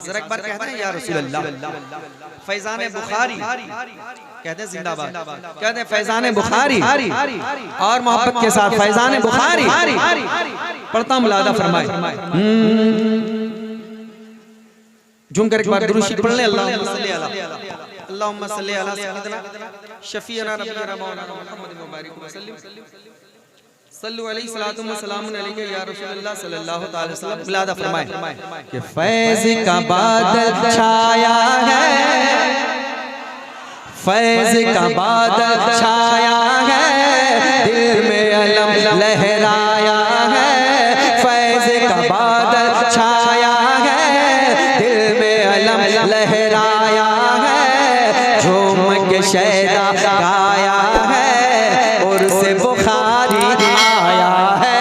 जरा एक बार कहते हैं या रसूल अल्लाह। फैजान बुखारी कहते हैं जिंदाबाद, कहते हैं फैजान बुखारी और मोहब्बत के साथ फैजान बुखारी पढ़ता हूं, मुलादा फरमाए। झूम कर एक बार दुरूद पढ़ ले। अल्लाहुम्मा सल्ली अला सय्यिदिना शफीअना नबीना मौलाना मुहम्मद मुबारक वसल्लम सल्लु अलैहि सलातु व सलामुन अलैका या रसूलल्लाह सल्लल्लाहु अलैहि वसल्लम। मुलादा फरमाए कि फैज़ का बादल छाया है, फैज़ का बादल छाया है, दिल में अलम लहराया है। फैज़ का बादल छाया है, दिल में अलम लहराया है। झूम के शैदा गाया है और से बुखारी आया है,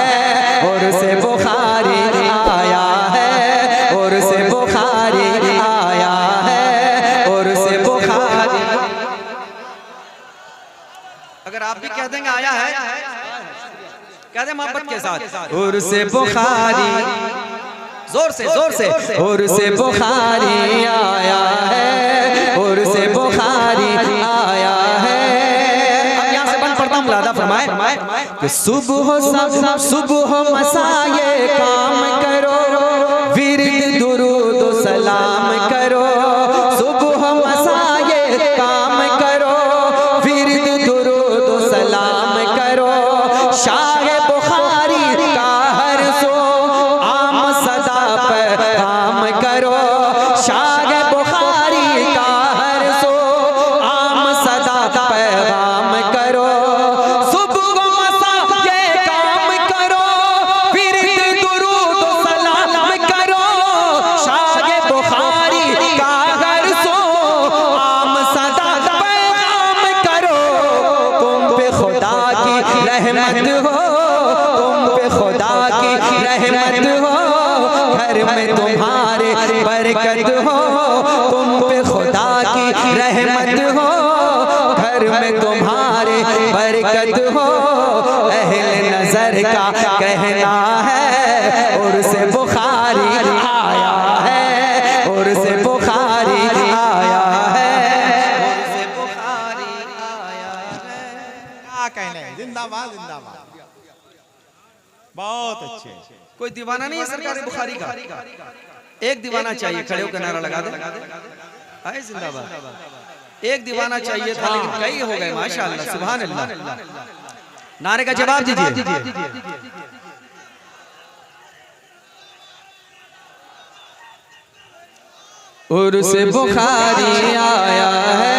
और से बुखारी आया है, और से बुखारी आया है, और से बुखारी। अगर आप भी कह देंगे आया है, कह दे मोहब्बत के साथ और से बुखारी, जोर से जोर से, और से बुखारी आया है, और से बुखारी आया है। अब यहाँ से बंद पढ़ता हूँ, मुलादा फरमाए कि सुबह मसा ये काम करो, विर्द दुरूद सलाम करो। सुबह मसा ये काम करो, विर्द दुरूद सलाम करो। शाह बुखारी का हर सो आम सदा पैगाम करो। शाह बुखारी का हर सो आम सदा पैगाम करो। सुबह मसा ये काम करो, विर्द दुरूद सलाम करो। शाह बुखारी का हर सो आम सदा पैगाम करो। तुम पे खुदा की रहमत हो, तुम पे खुदा की रहमत हो, घर में तुम्हारे बरकत हो। तुम पे खुदा की रहमत हो, घर में तुम्हारे बरकत हो। अहले नजर का कहना है और से बुखारी आया है, और से बुखारी आया है, और से बुखारी आया है। क्या कहने, जिंदाबाद जिंदाबाद, बहुत अच्छे। कोई दीवाना नहीं है सरकार बुखारी का, एक दीवाना चाहिए, खड़े होकर नारा लगा दे आए जिंदाबाद। एक दीवाना चाहिए था लेकिन कई हो गए माशाअल्लाह, सुभान अल्लाह। नारे का जवाब दीजिए। और से बुखारी आया है।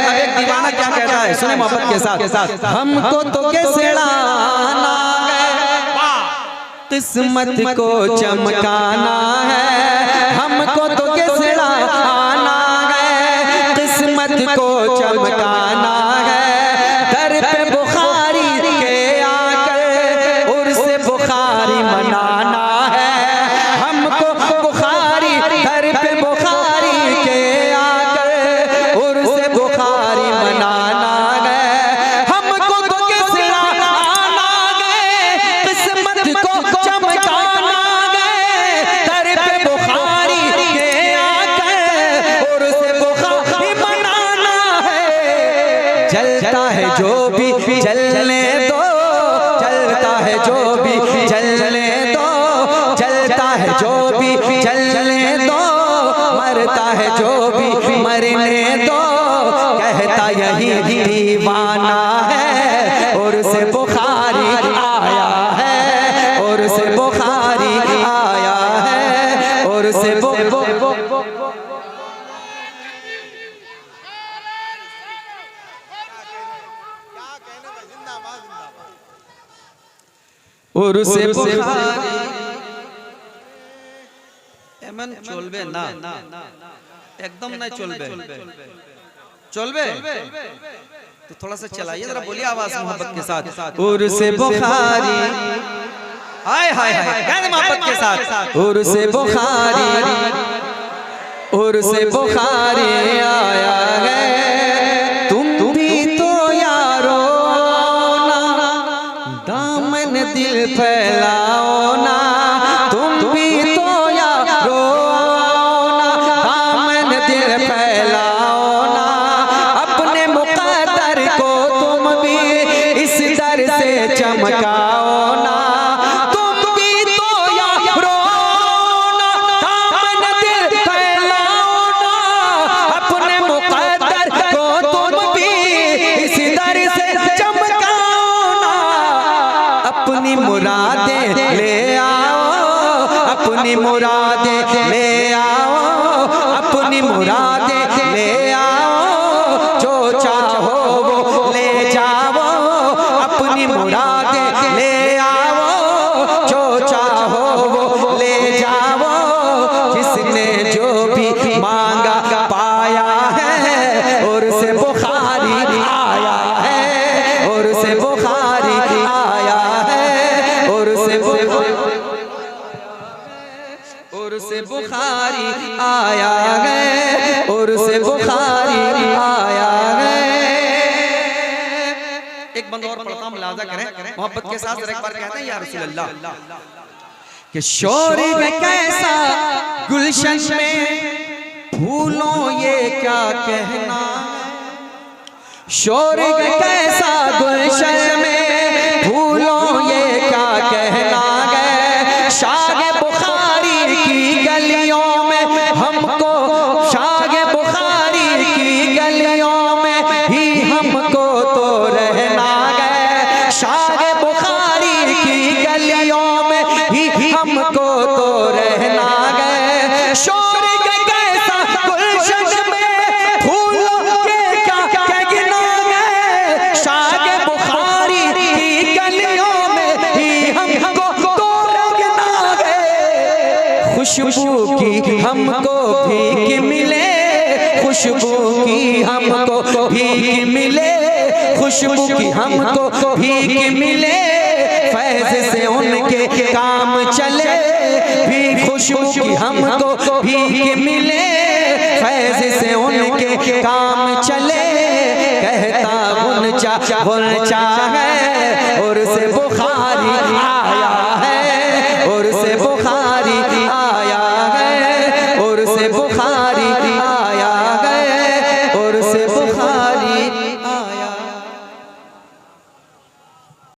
अब एक दीवाना क्या कहता है, सुने मोहब्बत के साथ। हमको तो केसड़ाना है, किस्मत को चमकाना है। हमको तो केसड़ाना है, किस्मत को चमकाना है। दर पे बुखारी के आकर उर्स बुखारी मनाना है। हमको बुखारी, दर पे बुखारी के आकर उर्स बुखारी मनाना है। हमको तो केसड़ाना है, किस्मत को चमकाना है। दर पे बुखारी के आकर उर्स बुखारी मनाना है। चलता है जो भी चलने दो, चलता है जो भी चलने दो, चलता है जो भी चलने दो, मरता है जो भी मरने दो। कहता यही दीवाना है और से बुखारी आया है, और से बुखारी आया है, और से और से बुखारी एमन चलबे ना, एकदम नहीं चलबे तो थोड़ा सा चलाइए, जरा बोलिए आवाज मोहब्बत के साथ। और से बुखारी हाय हाय हाय, कहते मोहब्बत के साथ। और से बुखारी, और से बुखारी आया है। तुम भी तो यारो ना, दामन दिल फैलाओ ना। तुम भी तो यारो ना, मुरादे ले आओ, अपनी मुरादे ले आओ, जो चाहो वो ले जाओ, अपनी मुरादे ले आओ, जो चाहो वो ले जाओ, जिसने जो भी मांगा पाया है, और से बुखारी आया है, और से बुखारी आया है, और से बुखारी आया है, और से बुखारी आया है। एक बंद और पढ़ता हूं, मुलाजा करें मोहब्बत के साथ। एक बार कहते हैं या रसूल अल्लाह कि शोर कैसा गुलशन में फूलों ये क्या कहना, शोर कैसा गुलशन में फूलों ये क्या कहना है, शाग बुखारी की गलियों में हमको, शाग बुखारी की गलियों में ही हमको तो रहना है, शाग बुखारी की गलियों में ही हमको तो रहना है। शोर कैसा गुलशन में फूलों के क्या कहना है, शाग बुखारी की गलियों में ही हमको तो रहना है। खुशबू की हमको भीख मिले, खुशबू की हमको भीख मिले, खुशबू की हमको भीख मिले, फैज़ से उनके काम चले, भी खुशबू की हमको भीख मिले, फैज़ से उनके काम चले, कहता गुनचा गुनचा है,